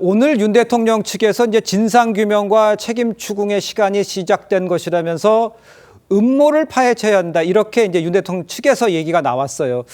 오늘 윤 대통령 측에서 이제 진상규명과 책임 추궁의 시간이 시작된 것이라면서 음모를 파헤쳐야 한다. 이렇게 이제 윤 대통령 측에서 얘기가 나왔어요.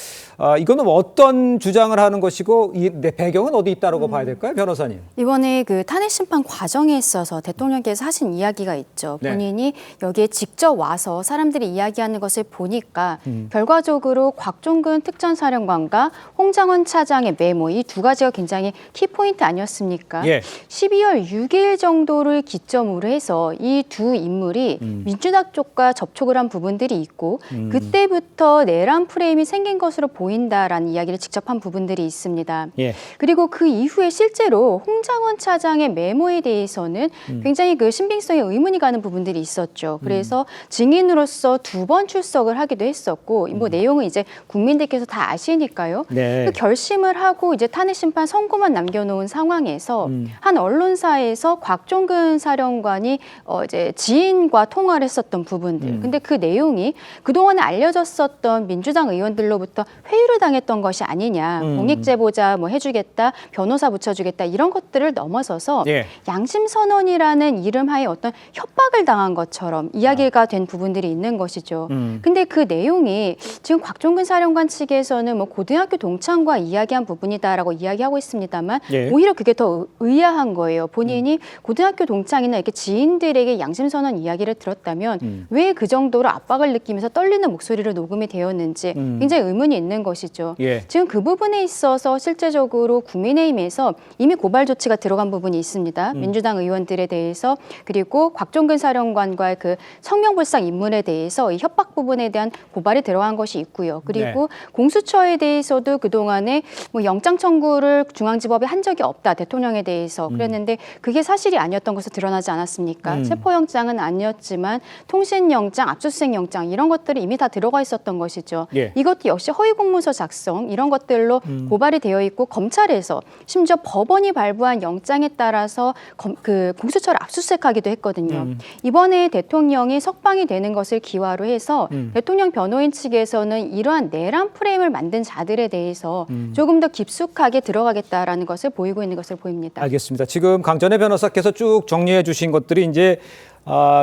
이거는 어떤 주장을 하는 것이고 이 배경은 어디 있다고 봐야 될까요, 변호사님? 이번에 그 탄핵 심판 과정에 있어서 대통령께서 하신 이야기가 있죠. 네. 본인이 여기에 직접 와서 사람들이 이야기하는 것을 보니까 결과적으로 곽종근 특전사령관과 홍장원 차장의 메모 이 두 가지가 굉장히 키포인트 아니었습니까? 예. 12월 6일 정도를 기점으로 해서 이 두 인물이 민주당 쪽과 접촉을 한 부분들이 있고 그때부터 내란 프레임이 생긴 것으로 보인다라는 이야기를 직접 한 부분들이 있습니다. 예. 그리고 그 이후에 실제로 홍장원 차장의 메모에 대해서는 굉장히 그 신빙성에 의문이 가는 부분들이 있었죠. 그래서 증인으로서 2번 출석을 하기도 했었고 뭐 내용은 이제 국민들께서 다 아시니까요. 네. 그 결심을 하고 이제 탄핵 심판 선고만 남겨놓은 상황에서 한 언론사에서 곽종근 사령관이 이제 지인과 통화를 했었던 부분들. 근데 그 내용이 그동안에 알려졌었던 민주당 의원들로부터 회유를 당했던 것이 아니냐. 공익 제보자 뭐 해주겠다, 변호사 붙여주겠다 이런 것들을 넘어서서 예. 양심 선언이라는 이름하에 어떤 협박을 당한 것처럼 이야기가 된 부분들이 있는 것이죠. 근데 그 내용이 지금 곽종근 사령관 측에서는 뭐 고등학교 동창과 이야기한 부분이다라고 이야기하고 있습니다만 예. 오히려 그게 더 의아한 거예요. 본인이 고등학교 동창이나 이렇게 지인들에게 양심 선언 이야기를 들었다면 왜 그 정도로 압박을 느끼면서 떨리는 목소리로 녹음이 되었는지 굉장히 의문이 있는 것이죠. 예. 지금 그 부분에 있어서 실제적으로 국민의힘에서 이미 고발 조치가 들어간 부분이 있습니다. 민주당 의원들에 대해서 그리고 곽종근 사령관과의 그 성명불상 인물에 대해서 이 협박 부분에 대한 고발이 들어간 것이 있고요. 그리고 공수처에 대해서도 그동안에 뭐 영장 청구를 중앙지법에 한 적이 없다. 대통령에 대해서 그랬는데 그게 사실이 아니었던 것으로 드러나지 않았습니까? 체포영장은 아니었지만 통신영장, 압수수색영장 이런 것들이 이미 다 들어가 있었던 것이죠. 예. 이것도 역시 허위공문서 작성 이런 것들로 고발이 되어 있고 검찰에서 심지어 법원이 발부한 영장에 따라서 그 공수처를 압수수색하기도 했거든요. 이번에 대통령이 석방이 되는 것을 기화로 해서 대통령 변호인 측에서는 이러한 내란 프레임을 만든 자들에 대해서 조금 더 깊숙하게 들어가겠다라는 것을 보이고 있는 것을 보입니다. 알겠습니다. 지금 강전혜 변호사께서 쭉 정리해 주신 것들이 이제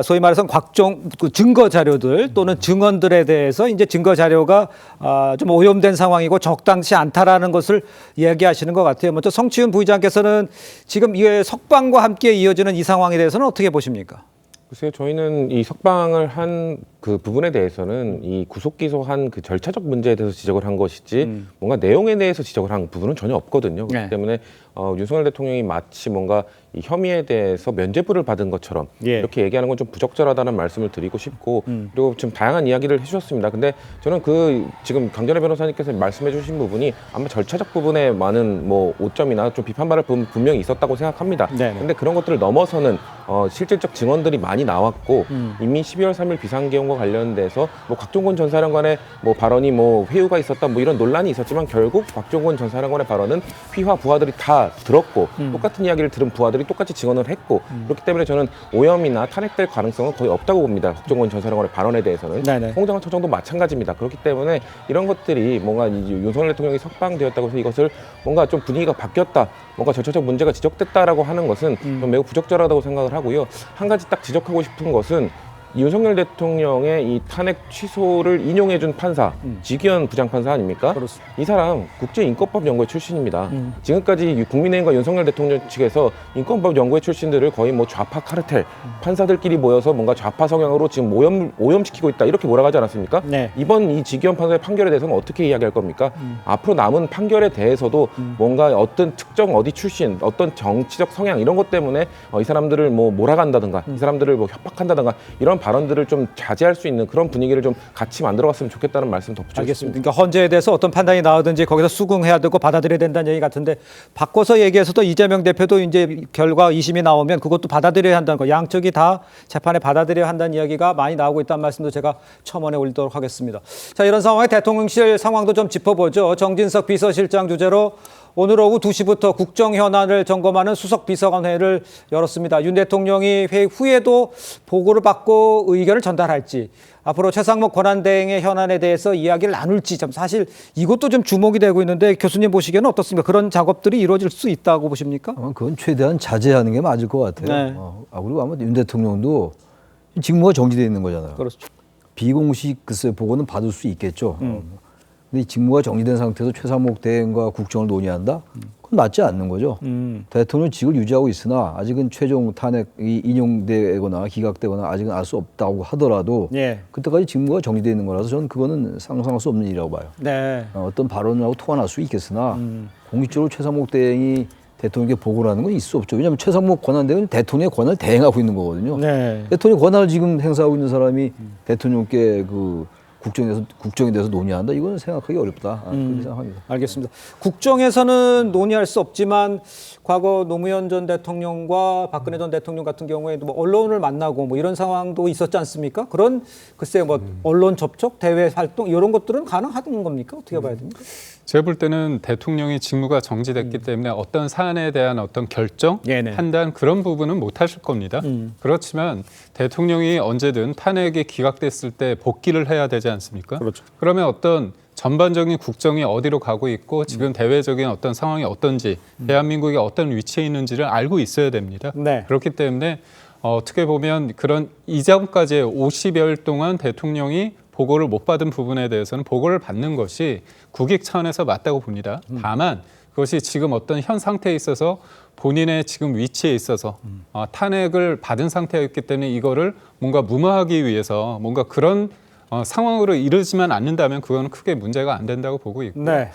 소위 말해서 그 증거 자료들 또는 증언들에 대해서 이제 증거 자료가 좀 오염된 상황이고 적당치 않다라는 것을 이야기하시는 것 같아요. 먼저 성치훈 부의장께서는 지금 이 석방과 함께 이어지는 이 상황에 대해서는 어떻게 보십니까? 글쎄요, 저희는 이 석방을 한 그 부분에 대해서는 이 구속 기소한 그 절차적 문제에 대해서 지적을 한 것이지 뭔가 내용에 대해서 지적을 한 부분은 전혀 없거든요. 그렇기 네. 때문에 윤석열 대통령이 마치 뭔가 이 혐의에 대해서 면죄부를 받은 것처럼 예. 이렇게 얘기하는 건 좀 부적절하다는 말씀을 드리고 싶고 그리고 지금 다양한 이야기를 해주셨습니다. 근데 저는 그 지금 강전혜 변호사님께서 말씀해주신 부분이 아마 절차적 부분에 많은 뭐 오점이나 좀 비판받을 부분 분명히 있었다고 생각합니다. 네네. 근데 그런 것들을 넘어서는 실질적 증언들이 많이 나왔고 이미 12월 3일 비상계엄과 관련돼서 뭐 곽종근 전 사령관의 뭐 발언이 뭐 회유가 있었다 뭐 이런 논란이 있었지만 결국 곽종근 전 사령관의 발언은 피와 부하들이 다 들었고 똑같은 이야기를 들은 부하들이 똑같이 증언을 했고 그렇기 때문에 저는 오염이나 탄핵될 가능성은 거의 없다고 봅니다. 곽종근 전 사령관의 발언에 대해서는. 네네. 홍장원 처장도 마찬가지입니다. 그렇기 때문에 이런 것들이 뭔가 윤석열 대통령이 석방되었다고 해서 이것을 뭔가 좀 분위기가 바뀌었다, 뭔가 절차적 문제가 지적됐다라고 하는 것은 좀 매우 부적절하다고 생각을 하고요. 한 가지 딱 지적하고 싶은 것은 윤석열 대통령의 이 탄핵 취소를 인용해준 판사, 지기현 부장판사 아닙니까? 그렇습니다. 이 사람 국제인권법 연구회 출신입니다. 지금까지 국민의힘과 윤석열 대통령 측에서 인권법 연구회 출신들을 거의 뭐 좌파 카르텔, 판사들끼리 모여서 뭔가 좌파 성향으로 지금 오염시키고 있다 이렇게 몰아가지 않았습니까? 네. 이번 이 지기현 판사의 판결에 대해서는 어떻게 이야기할 겁니까? 앞으로 남은 판결에 대해서도 뭔가 어떤 특정 어디 출신, 어떤 정치적 성향 이런 것 때문에 이 사람들을 뭐 몰아간다든가 이 사람들을 뭐 협박한다든가 이런 발언들을 좀 자제할 수 있는 그런 분위기를 좀 같이 만들어갔으면 좋겠다는 말씀 덧붙여 알겠습니다. 주겠습니다. 그러니까 헌재에 대해서 어떤 판단이 나오든지 거기서 수긍해야 되고 받아들여야 된다는 얘기 같은데 바꿔서 얘기해서도 이재명 대표도 이제 결과 2심이 나오면 그것도 받아들여야 한다는 거, 양쪽이 다 재판에 받아들여야 한다는 이야기가 많이 나오고 있다는 말씀도 제가 첨언해 올리도록 하겠습니다. 자, 이런 상황에 대통령실 상황도 좀 짚어보죠. 정진석 비서실장 주재로 오늘 오후 2시부터 국정 현안을 점검하는 수석 비서관회를 열었습니다. 윤 대통령이 회의 후에도 보고를 받고 의견을 전달할지, 앞으로 최상목 권한대행의 현안에 대해서 이야기를 나눌지, 참 사실 이것도 좀 주목이 되고 있는데 교수님 보시기에는 어떻습니까? 그런 작업들이 이루어질 수 있다고 보십니까? 그건 최대한 자제하는 게 맞을 것 같아요. 네. 그리고 아마 윤 대통령도 직무가 정지되어 있는 거잖아요. 그렇죠. 비공식 글쎄 보고는 받을 수 있겠죠. 근데 이 직무가 정지된 상태에서 최상목 대행과 국정을 논의한다? 그건 맞지 않는 거죠. 대통령직을 유지하고 있으나 아직은 최종 탄핵이 인용되거나 기각되거나 아직은 알 수 없다고 하더라도 예. 그때까지 직무가 정지되어 있는 거라서 저는 그거는 상상할 수 없는 일이라고 봐요. 네. 어떤 발언을 하고 토론할 수 있겠으나 공식적으로 최상목 대행이 대통령에게 보고를 하는 건 있을 수 없죠. 왜냐하면 최상목 권한대행은 대통령의 권한을 대행하고 있는 거거든요. 네. 대통령 권한을 지금 행사하고 있는 사람이 대통령께 그 국정에 대해서 논의한다? 이거는 생각하기 어렵다. 그렇게 생각합니다. 알겠습니다. 국정에서는 논의할 수 없지만 과거 노무현 전 대통령과 박근혜 전 대통령 같은 경우에도 뭐 언론을 만나고 뭐 이런 상황도 있었지 않습니까? 그런 글쎄 뭐 언론 접촉, 대외 활동 이런 것들은 가능한 겁니까? 어떻게 봐야 됩니까? 제가 볼 때는 대통령이 직무가 정지됐기 때문에 어떤 사안에 대한 어떤 결정, 네네. 판단 그런 부분은 못 하실 겁니다. 그렇지만 대통령이 언제든 탄핵이 기각됐을 때 복귀를 해야 되지 않습니까? 그렇죠. 그러면 어떤 전반적인 국정이 어디로 가고 있고 지금 대외적인 어떤 상황이 어떤지 대한민국이 어떤 위치에 있는지를 알고 있어야 됩니다. 네. 그렇기 때문에 어떻게 보면 그런 이전까지의 50여일 동안 대통령이 보고를 못 받은 부분에 대해서는 보고를 받는 것이 국익 차원에서 맞다고 봅니다. 다만 그것이 지금 어떤 현 상태에 있어서 본인의 지금 위치에 있어서 탄핵을 받은 상태였기 때문에 이거를 뭔가 무마하기 위해서 뭔가 그런 상황으로 이르지만 않는다면 그거는 크게 문제가 안 된다고 보고 있고 네.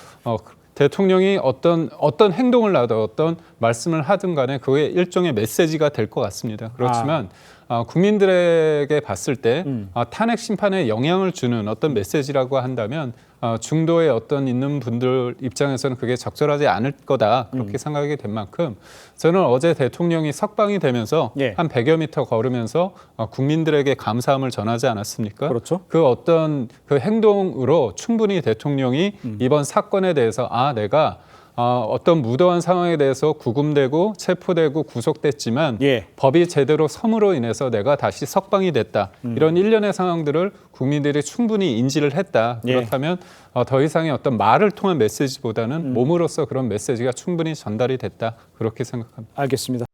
대통령이 어떤 행동을 하든 어떤 말씀을 하든 간에 그게 일종의 메시지가 될 것 같습니다. 그렇지만 국민들에게 봤을 때 탄핵 심판에 영향을 주는 어떤 메시지라고 한다면 중도에 어떤 있는 분들 입장에서는 그게 적절하지 않을 거다 그렇게 생각이 된 만큼 저는 어제 대통령이 석방이 되면서 예. 한 100여 미터 걸으면서 국민들에게 감사함을 전하지 않았습니까? 그렇죠. 그 어떤 그 행동으로 충분히 대통령이 이번 사건에 대해서 내가 어떤 무도한 상황에 대해서 구금되고 체포되고 구속됐지만 예. 법이 제대로 섬으로 인해서 내가 다시 석방이 됐다. 이런 일련의 상황들을 국민들이 충분히 인지를 했다. 예. 그렇다면 더 이상의 어떤 말을 통한 메시지보다는 몸으로서 그런 메시지가 충분히 전달이 됐다. 그렇게 생각합니다. 알겠습니다.